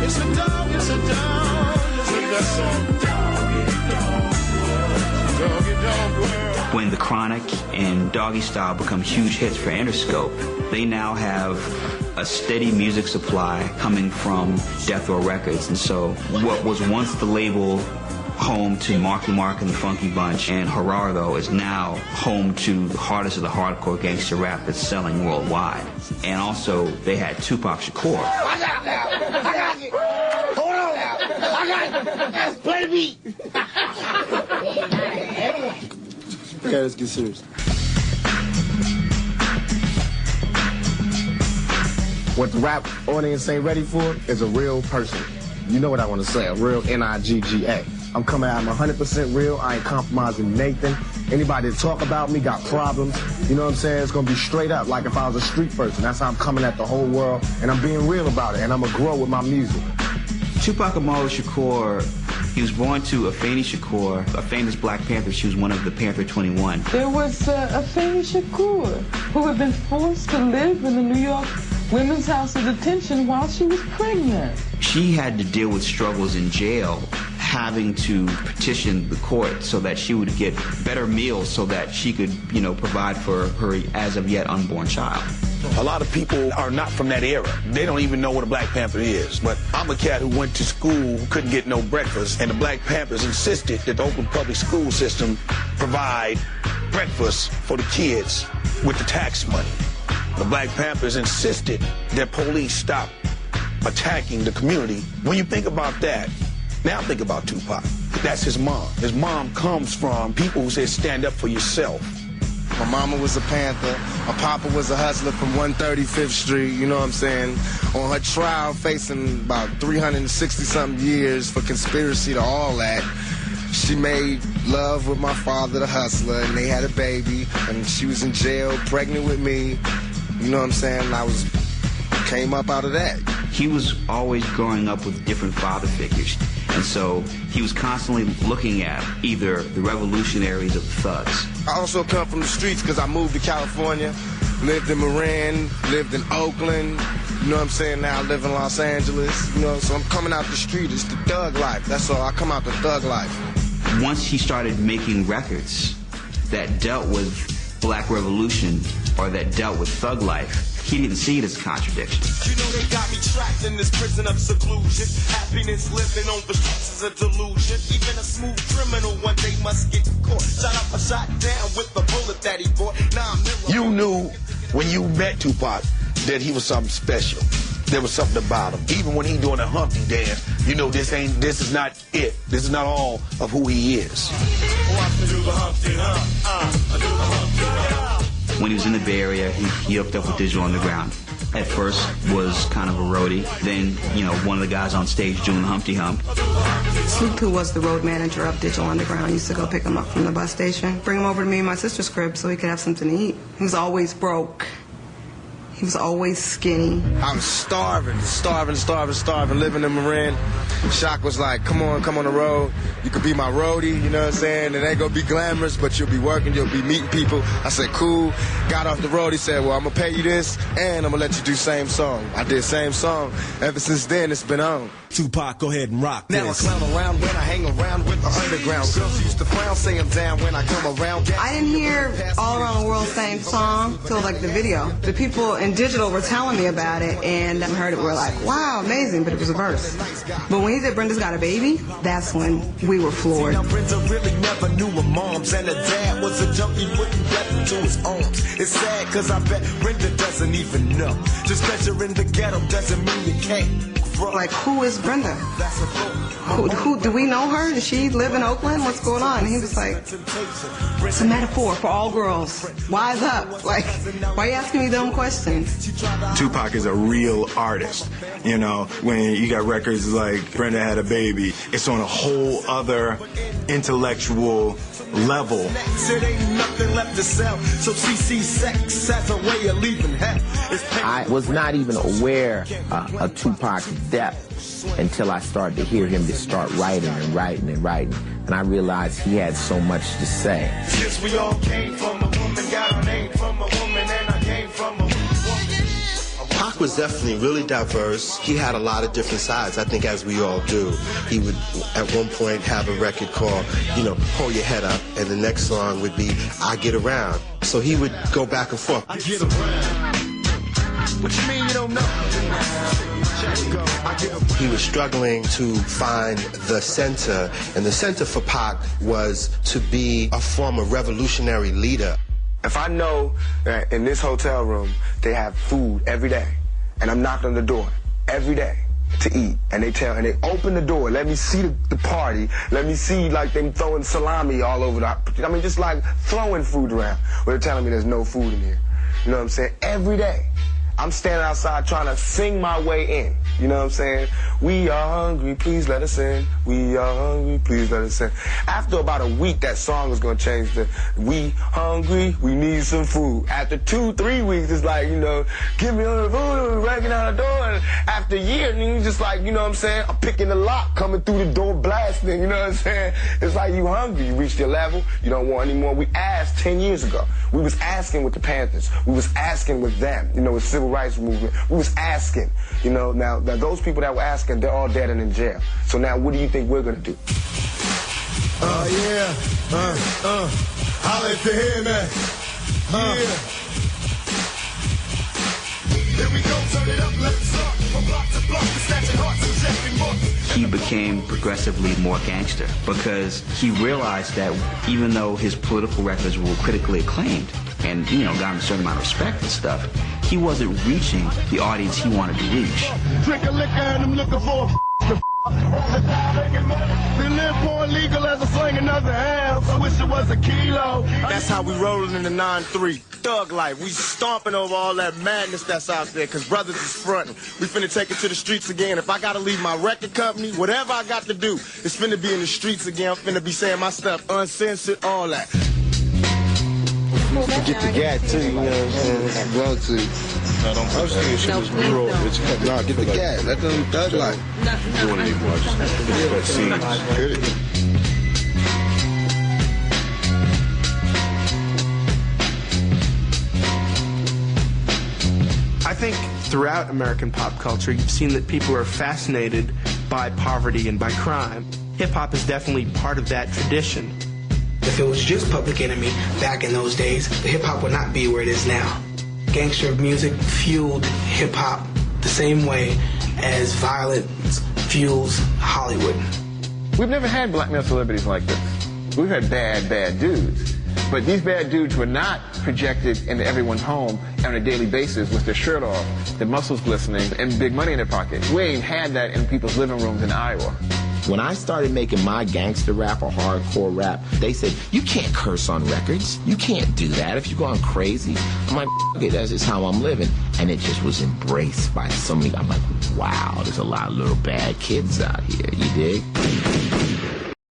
It's a dog, it's a dog, it's a doggy dog world. When The Chronic and Doggy Style become huge hits for Interscope, they now have a steady music supply coming from Death Row Records. And so what was once the label home to Marky Mark and the Funky Bunch and Gerardo is now home to the hardest of the hardcore gangster rap that's selling worldwide. And also, they had Tupac Shakur. I got it now. I got it. Hold on now. I got it. Let's play the beat. Okay, let's get serious. What the rap audience ain't ready for is a real person. You know what I want to say, a real N-I-G-G-A. I'm coming out, I'm 100% real, I ain't compromising Nathan. Anybody that talk about me got problems, you know what I'm saying? It's gonna be straight up, like if I was a street person. That's how I'm coming at the whole world, and I'm being real about it, and I'm gonna grow with my music. Tupac Amaru Shakur, he was born to Afeni Shakur, a famous Black Panther. She was one of the Panther 21. There was Afeni Shakur, who had been forced to live in the New York Women's House of Detention while she was pregnant. She had to deal with struggles in jail, having to petition the court so that she would get better meals so that she could, you know, provide for her as of yet unborn child. A lot of people are not from that era. They don't even know what a Black Panther is. But I'm a cat who went to school who couldn't get no breakfast, and the Black Panthers insisted that the Oakland public school system provide breakfast for the kids with the tax money. The Black Panthers insisted that police stop attacking the community. When you think about that, now think about Tupac. That's his mom. His mom comes from people who say stand up for yourself. My mama was a Panther, my papa was a hustler from 135th Street, you know what I'm saying? On her trial, facing about 360-something years for conspiracy to all that, she made love with my father, the hustler, and they had a baby, and she was in jail, pregnant with me, you know what I'm saying? I came up out of that. He was always growing up with different father figures, and so he was constantly looking at either the revolutionaries or the thugs. I also come from the streets because I moved to California, lived in Marin, lived in Oakland, you know what I'm saying? Now I live in Los Angeles, you know, so I'm coming out the street. It's the thug life, that's all. I come out the thug life. Once he started making records that dealt with Black Revolution or that dealt with thug life, he didn't see it as a contradiction. You know they got me trapped in this prison of seclusion. Happiness living on the streets is a delusion. Even a smooth criminal one day must get caught. Shot up or shot down with the bullet that he bought. You knew when you met Tupac that he was something special. There was something about him. Even when he doing a Humpty dance, you know this is not it. This is not all of who he is. When he was in the Bay Area, he hooked up with Digital Underground. At first was kind of a roadie, then, you know, one of the guys on stage doing Humpty Hump. Snoop, who was the road manager of Digital Underground, used to go pick him up from the bus station, bring him over to me and my sister's crib so he could have something to eat. He was always broke. He was always skinny. I was starving, living in Marin. Shock was like, come on the road. You could be my roadie, you know what I'm saying? It ain't gonna be glamorous, but you'll be working, you'll be meeting people. I said, cool. Got off the road, he said, well, I'm gonna pay you this, and I'm gonna let you do same song. I did same song. Ever since then, it's been on. Tupac, go ahead and rock this. Now I clown around when I hang around with the underground. Girls used to frown, say I'm down when I come around. I didn't hear All Around the World same song till like the video. The people in Digital were telling me about it, and I heard it, we're like, wow, amazing, but it was a verse. But when he said Brenda's got a baby, that's when we were floored. Now Brenda really never knew her moms, and her dad was a junkie, wouldn't let him to his arms. It's sad, cause I bet Brenda doesn't even know. Just cause you're in the ghetto doesn't mean you can't. Like, who is Brenda? Who do we know her? Does she live in Oakland? What's going on? And he was like, it's a metaphor for all girls. Wise up. Like, why are you asking me dumb questions? Tupac is a real artist. You know, when you got records like Brenda Had a Baby, it's on a whole other intellectual level. I was not even aware of Tupac's depth until I started to hear him just start writing and writing and writing. And I realized he had so much to say. Since we all came from a woman, got our name from a woman, and I came from a woman. Pac Pac was definitely really diverse. He had a lot of different sides, I think, as we all do. He would, at one point, have a record called, you know, Hold Your Head Up, and the next song would be I Get Around. So he would go back and forth. I get around. What you mean you don't know? He was struggling to find the center, and the center for Pac was to be a former revolutionary leader. If I know that in this hotel room they have food every day, and I'm knocking on the door every day to eat, and they open the door, let me see the party, let me see like them throwing salami all over I mean, just like throwing food around. Well, they're telling me there's no food in here. You know what I'm saying? Every day. I'm standing outside trying to sing my way in. You know what I'm saying? We are hungry, please let us in. We are hungry, please let us in. After about a week, that song was going to change to we hungry, we need some food. After 2-3 weeks, it's like, you know, give me all the food, breaking out the door. And after a year, you just like, you know what I'm saying? I'm picking the lock, coming through the door, blasting, you know what I'm saying? It's like you hungry, you reached your level, you don't want any more. We asked 10 years ago. We was asking with the Panthers. We was asking with them, you know, with civil rights movement. We was asking, you know, now those people that were asking, they're all dead and in jail. So now what do you think we're going to do? Yeah, holla if you hear me. Yeah. Here we go, turn it up, let's start. From block to block, we're snatching hearts and rejecting marks. He became progressively more gangster because he realized that even though his political records were critically acclaimed and, you know, got him a certain amount of respect and stuff, he wasn't reaching the audience he wanted to reach. Drink a liquor and I'm looking for they live more illegal as a sling another ounce. I wish it was a kilo. That's how we rolling in the 9-3. Thug life. We stomping over all that madness that's out there, because brothers is fronting. We finna take it to the streets again. If I gotta leave my record company, whatever I got to do, it's finna be in the streets again. I'm finna be saying my stuff uncensored, all that. Get the gat too, you know what I'm saying? It's well too. No, don't put that. Shit is real. No, get the gat. Let them thug life. Doing it anymore. That scene. I think throughout American pop culture, you've seen that people are fascinated by poverty and by crime. Hip-hop is definitely part of that tradition. If it was just Public Enemy back in those days, the hip-hop would not be where it is now. Gangster music fueled hip-hop the same way as violence fuels Hollywood. We've never had black male celebrities like this. We've had bad dudes. But these bad dudes were not projected into everyone's home on a daily basis with their shirt off, their muscles glistening, and big money in their pocket. We ain't had that in people's living rooms in Iowa. When I started making my gangster rap or hardcore rap, they said, you can't curse on records. You can't do that if you're going crazy. I'm like, okay, that's just how I'm living. And it just was embraced by so many. I'm like, wow, there's a lot of little bad kids out here. You dig?